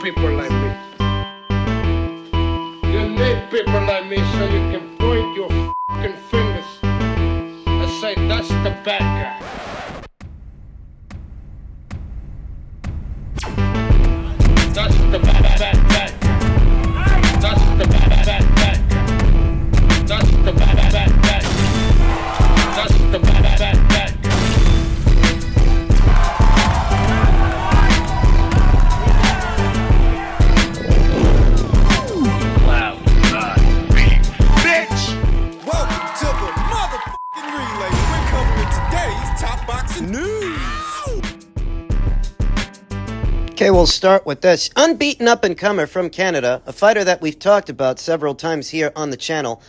people like me. You need people like me so you can point your fucking fingers and say, that's the bad guy. That's the bad guy. That's the bad guy. That's the bad guy. That's the bad guy. Okay, we'll start with this. Unbeaten up-and-comer from Canada, a fighter that we've talked about several times here on the channel,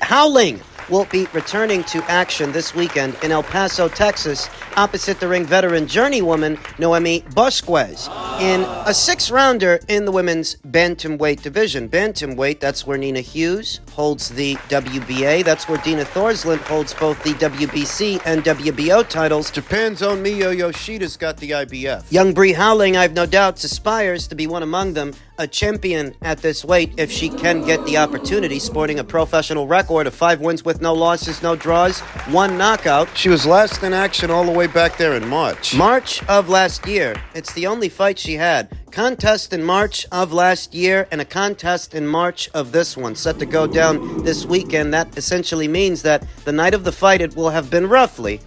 Howling will be returning to action this weekend in El Paso, Texas, opposite the ring veteran journeywoman Noemi Bosques, in a six-rounder in the women's bantamweight division. Bantamweight, that's where Nina Hughes holds the WBA. That's where Dina Thorsland holds both the WBC and WBO titles. Japan's own Miyo Yoshida's got the IBF. Young Howling, I've no doubts, aspires to be one among them, a champion at this weight if she can get the opportunity, sporting a professional record of 5 wins with no losses, no draws, 1 knockout. She was last in action all the way back there in March. March of last year. It's the only fight she had. Contest in March of last year and a contest in March of this one, set to go down this weekend. That essentially means that the night of the fight, it will have been roughly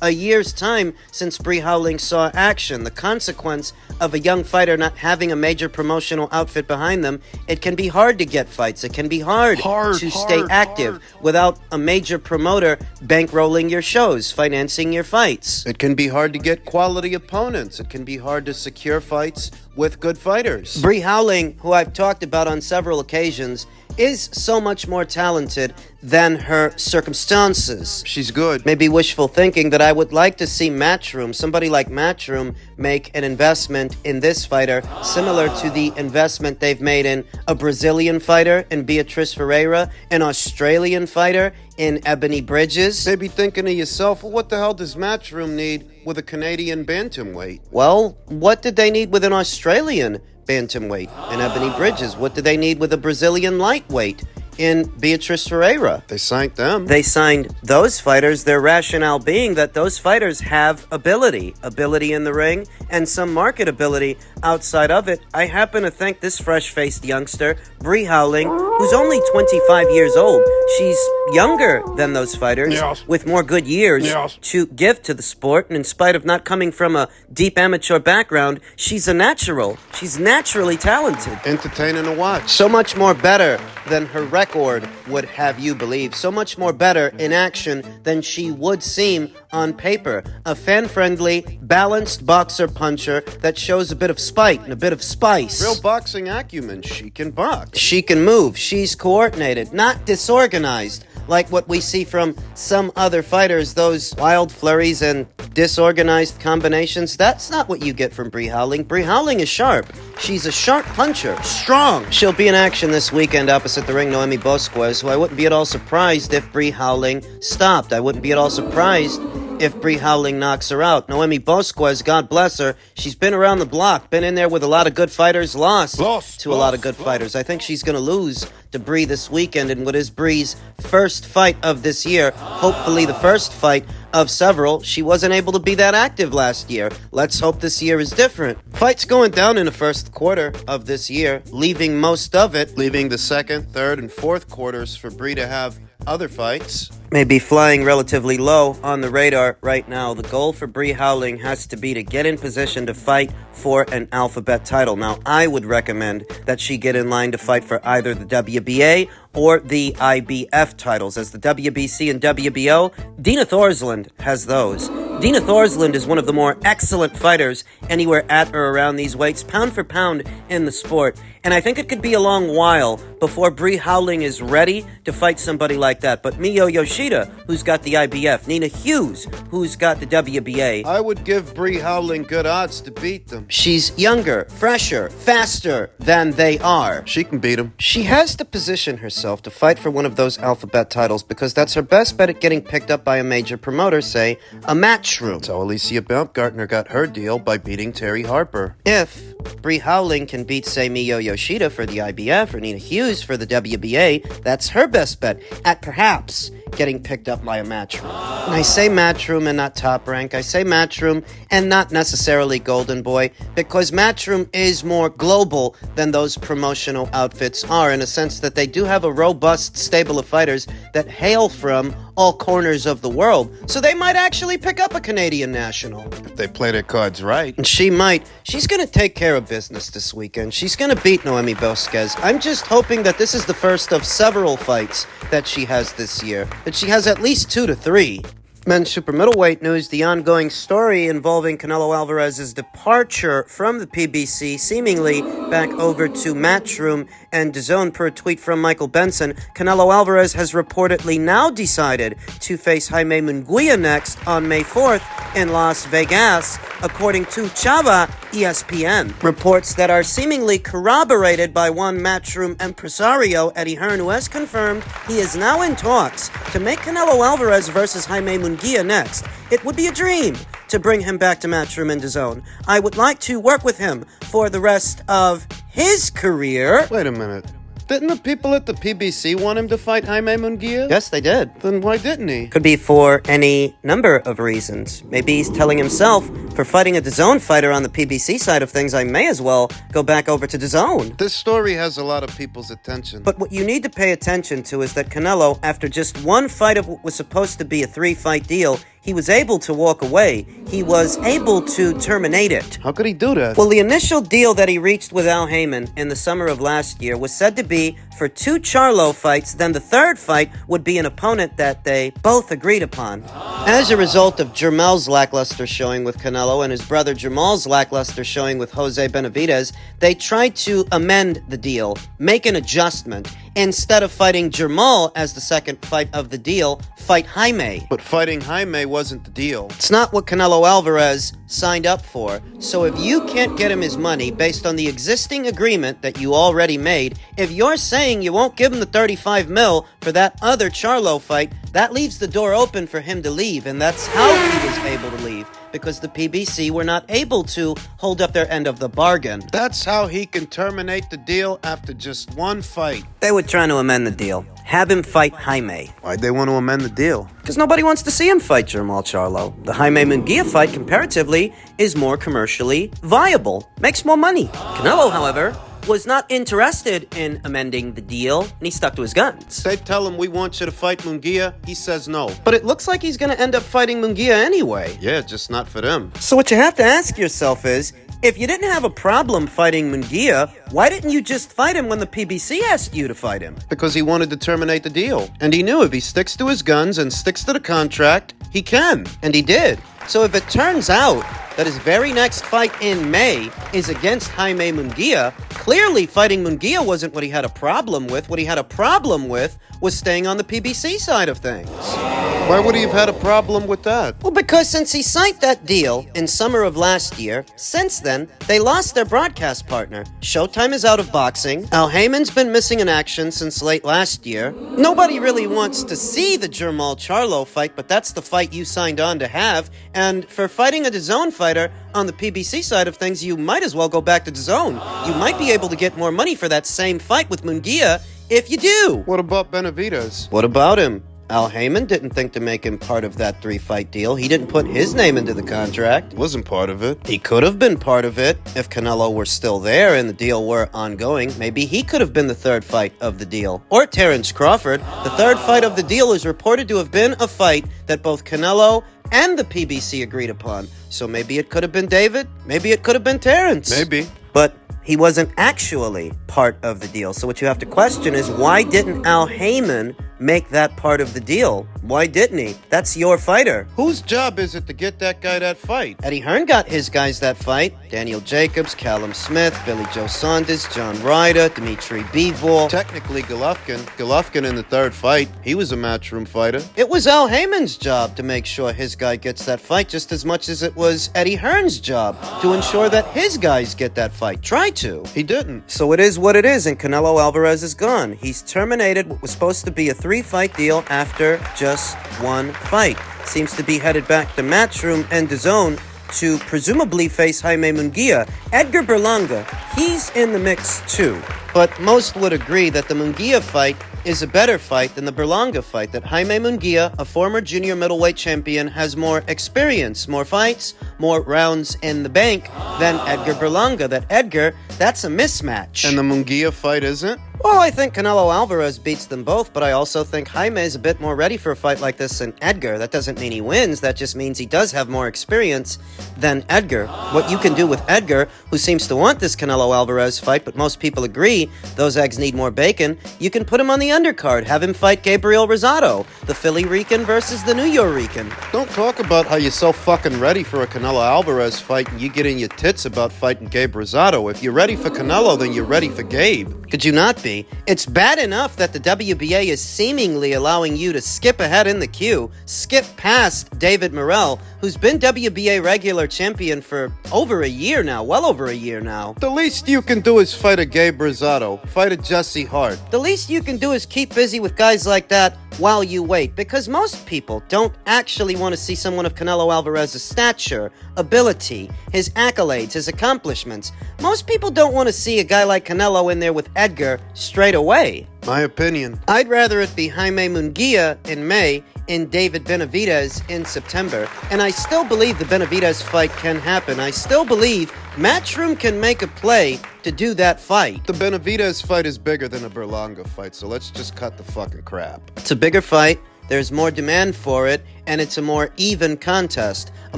a year's time since Howling saw action. The consequence of a young fighter not having a major promotional outfit behind them, it can be hard to get fights. It can be hard to stay active without a major promoter bankrolling your shows, financing your fights. It can be hard to get quality opponents. It can be hard to secure fights with good fighters. Howling, who I've talked about on several occasions, is so much more talented than her circumstances. She's good. Maybe wishful thinking that I would like to see Matchroom, somebody like Matchroom, make an investment in this fighter similar to the investment they've made in a Brazilian fighter in Beatriz Ferreira, an Australian fighter in Ebony Bridges. Maybe thinking to yourself, well, what the hell does Matchroom need with a Canadian bantamweight? Well, what did they need with an Australian bantamweight in Ebony Bridges? What do they need with a Brazilian lightweight in Beatriz Ferreira? They signed them. They signed those fighters, their rationale being that those fighters have ability in the ring and some marketability outside of it. I happen to think this fresh-faced youngster, Howling, who's only 25 years old, she's younger than those fighters, with more good years to give to the sport, and in spite of not coming from a deep amateur background, she's a natural. She's naturally talented. Entertaining to watch. So much more better than her record would have you believe. So much more better in action than she would seem on paper. A fan-friendly, balanced boxer-puncher that shows a bit of spite and a bit of spice. Real boxing acumen. She can box. She can move. She's coordinated, not disorganized, like what we see from some other fighters, those wild flurries and disorganized combinations. That's not what you get from Howling. Howling is sharp. She's a sharp puncher, strong. She'll be in action this weekend opposite the ring Noemi Bosques, who I wouldn't be at all surprised if Howling stopped. I wouldn't be at all surprised if Howling knocks her out. Noemi Bosques, God bless her, she's been around the block, been in there with a lot of good fighters, lost to a lot of good fighters. I think she's going to lose to Bree this weekend in what is Bree's first fight of this year, hopefully the first fight of several. She wasn't able to be that active last year. Let's hope this year is different. Fight's going down in the first quarter of this year, leaving most of it, leaving the second, third, and fourth quarters for Bree to have other fights. Maybe flying relatively low on the radar right now. The goal for Howling has to be to get in position to fight for an alphabet title. Now, I would recommend that she get in line to fight for either the WBA or the IBF titles. As the WBC and WBO, Dina Thorsland has those. Dina Thorsland is one of the more excellent fighters anywhere at or around these weights, pound for pound in the sport. And I think it could be a long while before Howling is ready to fight somebody like that. But Miyo Yoshida, who's got the IBF, Nina Hughes, who's got the WBA. I would give Howling good odds to beat them. him. She's younger, fresher, faster than they are. She can beat him. She has to position herself to fight for one of those alphabet titles because that's her best bet at getting picked up by a major promoter, say, a Matchroom. So Alicia Baumgartner got her deal by beating Terry Harper. If Bree Howling can beat, say, Miyo Yoshida for the IBF or Nina Hughes for the WBA, that's her best bet at perhaps getting picked up by a Matchroom. And I say Matchroom and not Top Rank. I say Matchroom and not necessarily Golden Boy because Matchroom is more global than those promotional outfits are in a sense that they do have a robust stable of fighters that hail from all corners of the world. So they might actually pick up a Canadian national. If they play their cards right. And she might. She's going to take care of business this weekend. She's going to beat Noemi Bosques. I'm just hoping that this is the first of several fights that she has this year. That she has at least 2 to 3. Men's super middleweight news, the ongoing story involving Canelo Alvarez's departure from the PBC, seemingly back over to Matchroom and DAZN. Per a tweet from Michael Benson, Canelo Alvarez has reportedly now decided to face Jaime Munguia next on May 4th in Las Vegas, according to Chava ESPN. Reports that are seemingly corroborated by one Matchroom impresario, Eddie Hearn, who has confirmed he is now in talks to make Canelo Alvarez versus Jaime Munguia next. It would be a dream to bring him back to Matchroom and DAZN. I would like to work with him for the rest of his career. Wait a minute. Didn't the people at the PBC want him to fight Jaime Munguia? Yes, they did. Then why didn't he? Could be for any number of reasons. Maybe he's telling himself, for fighting a DAZN fighter on the PBC side of things, I may as well go back over to DAZN. This story has a lot of people's attention. But what you need to pay attention to is that Canelo, after just one fight of what was supposed to be a 3-fight deal, he was able to walk away. He was able to terminate it. How could he do that? Well, the initial deal that he reached with Al Heyman in the summer of last year was said to be for 2 Charlo fights, then the third fight would be an opponent that they both agreed upon. As a result of Jermel's lackluster showing with Canelo and his brother Jamal's lackluster showing with Jose Benavidez, they tried to amend the deal, make an adjustment. Instead of fighting Jermel as the second fight of the deal, fight Jaime. But fighting Jaime wasn't the deal. It's not what Canelo Alvarez signed up for. So if you can't get him his money based on the existing agreement that you already made, if you're saying you won't give him the 35 mil for that other Charlo fight, that leaves the door open for him to leave. And that's how he was able to leave, because the PBC were not able to hold up their end of the bargain. That's how he can terminate the deal after just one fight. They were trying to amend the deal. Have him fight Jaime. Why'd they want to amend the deal? Because nobody wants to see him fight Jermel Charlo. The Jaime Munguia fight, comparatively, is more commercially viable. Makes more money. Canelo, however, was not interested in amending the deal, and he stuck to his guns. They tell him, we want you to fight Munguia. He says no. But it looks like he's going to end up fighting Munguia anyway. Yeah, just not for them. So what you have to ask yourself is, if you didn't have a problem fighting Munguia, why didn't you just fight him when the PBC asked you to fight him? Because he wanted to terminate the deal. And he knew if he sticks to his guns and sticks to the contract, he can. And he did. So if it turns out that his very next fight in May is against Jaime Munguia, clearly fighting Munguia wasn't what he had a problem with. What he had a problem with was staying on the PBC side of things. Why would he have had a problem with that? Well, because since he signed that deal in summer of last year, since then, they lost their broadcast partner. Showtime is out of boxing. Al Heyman's been missing in action since late last year. Nobody really wants to see the Jermel Charlo fight, but that's the fight you signed on to have. And for fighting a DAZN fighter on the PBC side of things, you might as well go back to DAZN. You might be able to get more money for that same fight with Munguia if you do. What about Benavidez? What about him? Al Heyman didn't think to make him part of that 3-fight deal. He didn't put his name into the contract. Wasn't part of it. He could have been part of it if Canelo were still there and the deal were ongoing. Maybe he could have been the third fight of the deal. Or Terrence Crawford. The third fight of the deal is reported to have been a fight that both Canelo and the PBC agreed upon. So maybe it could have been David. Maybe it could have been Terrence. Maybe. But he wasn't actually part of the deal. So what you have to question is, why didn't Al Heyman make that part of the deal? Why didn't he? That's your fighter. Whose job is it to get that guy that fight? Eddie Hearn got his guys that fight. Daniel Jacobs, Callum Smith, Billy Joe Saunders, John Ryder, Dimitri Bivol. Technically, Golovkin in the third fight, he was a matchroom fighter. It was Al Heyman's job to make sure his guy gets that fight just as much as it was Eddie Hearn's job to ensure that his guys get that fight. Try to. He didn't. So it is what it is, and Canelo Alvarez is gone. He's terminated what was supposed to be a 3-fight deal after just 1 fight. Seems to be headed back to Matchroom and DAZN to presumably face Jaime Munguia. Edgar Berlanga, he's in the mix too. But most would agree that the Munguia fight is a better fight than the Berlanga fight, that Jaime Munguia, a former junior middleweight champion, has more experience, more fights, more rounds in the bank than Edgar Berlanga. That Edgar, that's a mismatch. And the Munguia fight isn't? Well, I think Canelo Alvarez beats them both, but I also think Jaime is a bit more ready for a fight like this than Edgar. That doesn't mean he wins, that just means he does have more experience than Edgar. What you can do with Edgar, who seems to want this Canelo Alvarez fight, but most people agree those eggs need more bacon, you can put him on the undercard, have him fight Gabriel Rosado, the Philly Rican versus the New York Rican. Don't talk about how you're so fucking ready for a Canelo Alvarez fight and you get in your tits about fighting Gabe Rosado. If you're ready for Canelo, then you're ready for Gabe. Could you not be? It's bad enough that the WBA is seemingly allowing you to skip ahead in the queue, skip past David Morrell, who's been WBA regular champion for over a year now, well over a year now. The least you can do is fight a Gabe Rosado, fight a Jesse Hart. The least you can do is keep busy with guys like that while you wait, because most people don't actually want to see someone of Canelo Alvarez's stature, ability, his accolades, his accomplishments. Most people don't want to see a guy like Canelo in there with Edgar straight away. My opinion. I'd rather it be Jaime Munguia in May and David Benavidez in September. And I still believe the Benavidez fight can happen. I still believe Matchroom can make a play to do that fight. The Benavidez fight is bigger than a Berlanga fight, so let's just cut the fucking crap. It's a bigger fight, there's more demand for it, and it's a more even contest, a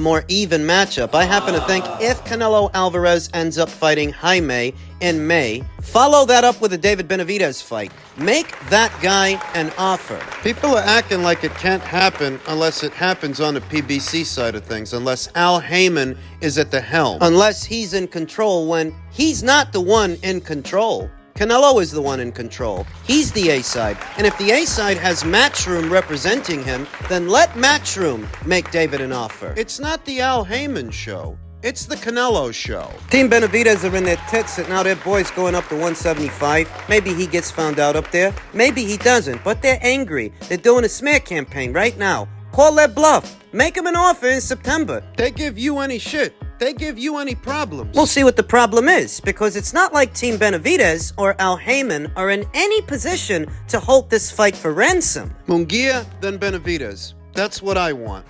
more even matchup. I happen to think if Canelo Alvarez ends up fighting Jaime in May, follow that up with a David Benavidez fight. Make that guy an offer. People are acting like it can't happen unless it happens on the PBC side of things, unless Al Heyman is at the helm. Unless he's in control when he's not the one in control. Canelo is the one in control. He's the A-side. And if the A-side has Matchroom representing him, then let Matchroom make David an offer. It's not the Al Heyman show. It's the Canelo show. Team Benavidez are in their tits, and now their boy's going up to 175. Maybe he gets found out up there. Maybe he doesn't, but they're angry. They're doing a smear campaign right now. Call their bluff. Make him an offer in September. They give you any shit. They give you any problems. We'll see what the problem is, because it's not like Team Benavidez or Al Heyman are in any position to hold this fight for ransom. Munguia, then Benavidez. That's what I want.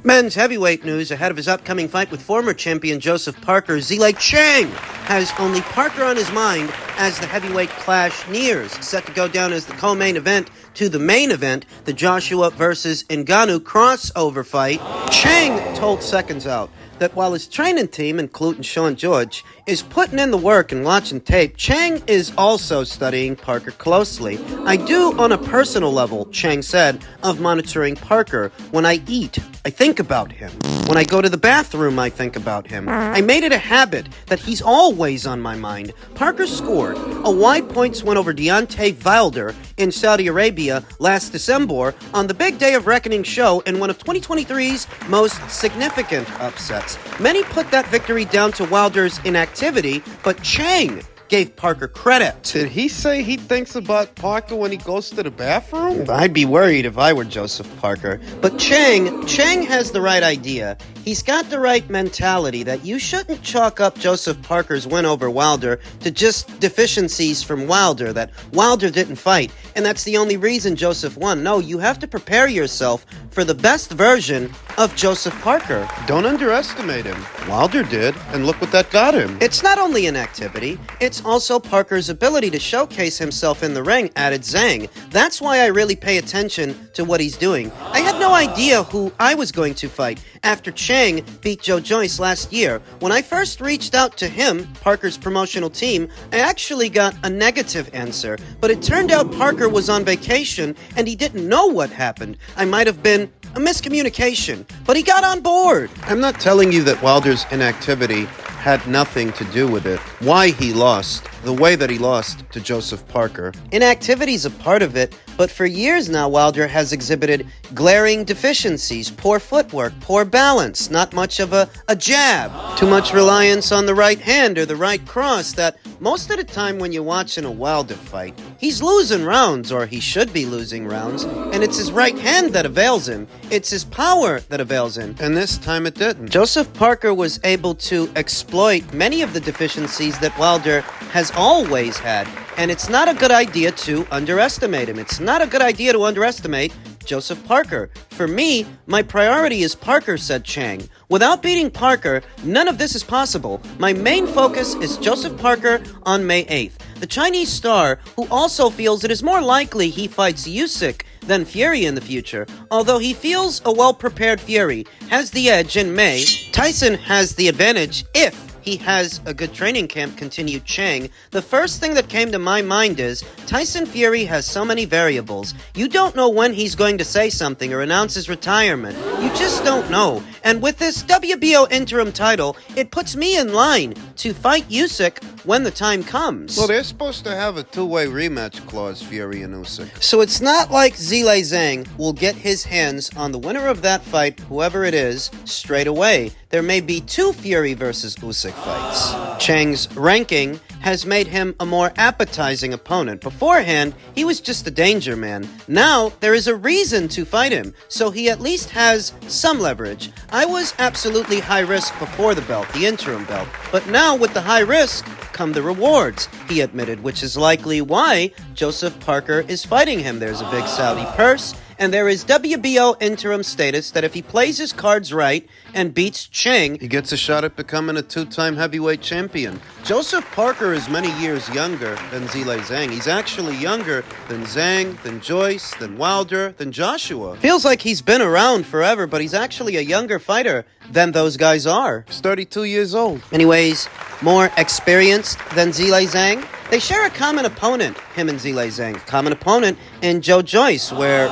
Men's heavyweight news ahead of his upcoming fight with former champion Joseph Parker. Zhang Chang has only Parker on his mind as the heavyweight clash nears. Set to go down as the co-main event to the main event, the Joshua versus Ngannou crossover fight. Chang told Seconds Out that while his training team, including Sean George, is putting in the work and watching tape, Chang is also studying Parker closely. I do on a personal level, Chang said, of monitoring Parker. When I eat, I think about him. When I go to the bathroom, I think about him. I made it a habit that he's always on my mind. Parker scored a wide points win over Deontay Wilder in Saudi Arabia last December on the Big Day of Reckoning show in one of 2023's most significant upsets. Many put that victory down to Wilder's inactivity, but Chang gave Parker credit. Did he say he thinks about Parker when he goes to the bathroom? I'd be worried if I were Joseph Parker. But Chang has the right idea. He's got the right mentality that you shouldn't chalk up Joseph Parker's win over Wilder to just deficiencies from Wilder, that Wilder didn't fight, and that's the only reason Joseph won. No, you have to prepare yourself for the best version of Joseph Parker. Don't underestimate him. Wilder did, and look what that got him. It's not only an activity, it's also Parker's ability to showcase himself in the ring, added Zhang. That's why I really pay attention to what he's doing. I had no idea who I was going to fight after Zhang beat Joe Joyce last year. When I first reached out to him, Parker's promotional team, I actually got a negative answer. But it turned out Parker was on vacation and he didn't know what happened. I might have been a miscommunication, but he got on board. I'm not telling you that Wilder's inactivity had nothing to do with it. Why he lost, the way that he lost to Joseph Parker. Inactivity's a part of it, but for years now, Wilder has exhibited glaring deficiencies, poor footwork, poor balance, not much of a jab, too much reliance on the right hand or the right cross that most of the time when you're watching a Wilder fight, he's losing rounds, or he should be losing rounds, and it's his right hand that avails him. It's his power that avails him. And this time it didn't. Joseph Parker was able to exploit many of the deficiencies that Wilder has always had, and it's not a good idea to underestimate him. It's not a good idea to underestimate Joseph Parker. For me, my priority is Parker, said Zhang. Without beating Parker, none of this is possible. My main focus is Joseph Parker on May 8th. The Chinese star, who also feels it is more likely he fights Usyk than Fury in the future. Although he feels a well-prepared Fury has the edge in May, Tyson has the advantage if he has a good training camp, continued Zhang. The first thing that came to my mind is, Tyson Fury has so many variables. You don't know when he's going to say something or announce his retirement. You just don't know. And with this WBO interim title, it puts me in line to fight Usyk when the time comes. Well, they're supposed to have a two-way rematch clause, Fury and Usyk. So it's not like Zhang Zhang will get his hands on the winner of that fight, whoever it is, straight away. There may be two Fury versus Usyk fights. Chang's ranking has made him a more appetizing opponent. Beforehand, he was just a danger man. Now, there is a reason to fight him, so he at least has some leverage. I was absolutely high risk before the belt, the interim belt, but now with the high risk come the rewards, he admitted, which is likely why Joseph Parker is fighting him. There's a big Saudi purse, and there is WBO interim status that if he plays his cards right and beats Zhang, he gets a shot at becoming a two-time heavyweight champion. Joseph Parker is many years younger than Zhang Zhang. He's actually younger than Zhang, than Joyce, than Wilder, than Joshua. Feels like he's been around forever, but he's actually a younger fighter than those guys are. He's 32 years old. Anyways, more experienced than Zhang Zhang. They share a common opponent, him and Zhang Zhang. Common opponent in Joe Joyce, where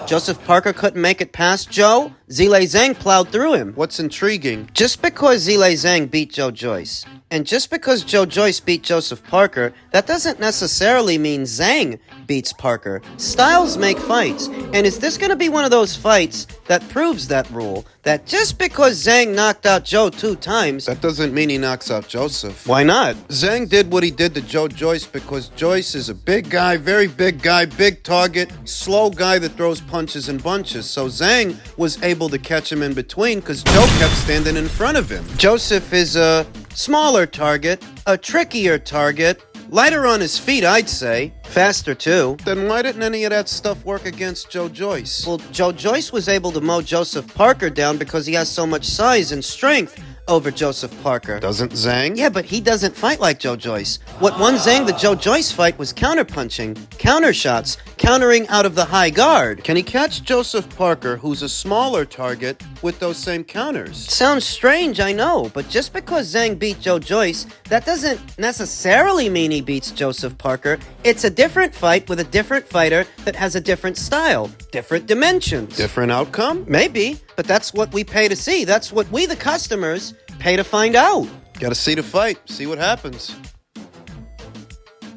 Joseph Parker couldn't make it past Joe, Zhang Zhang plowed through him. What's intriguing? Just because Zhang Zhang beat Joe Joyce, and just because Joe Joyce beat Joseph Parker, that doesn't necessarily mean Zhang beats Parker. Styles make fights, and is this going to be one of those fights that proves that rule? That just because Zhang knocked out Joe 2 times, that doesn't mean he knocks out Joseph. Why not? Zhang did what he did to Joe Joyce because Joyce is a big guy, very big guy, big target, slow guy that throws punches and bunches. So Zhang was able to catch him in between because Joe kept standing in front of him. Joseph is a smaller target, a trickier target, lighter on his feet, I'd say. Faster, too. Then why didn't any of that stuff work against Joe Joyce? Well, Joe Joyce was able to mow Joseph Parker down because he has so much size and strength over Joseph Parker. Doesn't Zhang? Yeah, but he doesn't fight like Joe Joyce. What won Zhang the Joe Joyce fight was counterpunching, counter shots, countering out of the high guard. Can he catch Joseph Parker, who's a smaller target, with those same counters? Sounds strange, I know, but just because Zhang beat Joe Joyce, that doesn't necessarily mean he beats Joseph Parker. It's a different fight with a different fighter that has a different style, different dimensions. Different outcome? Maybe, but that's what we pay to see. That's what we, the customers, pay to find out. Gotta see the fight, see what happens.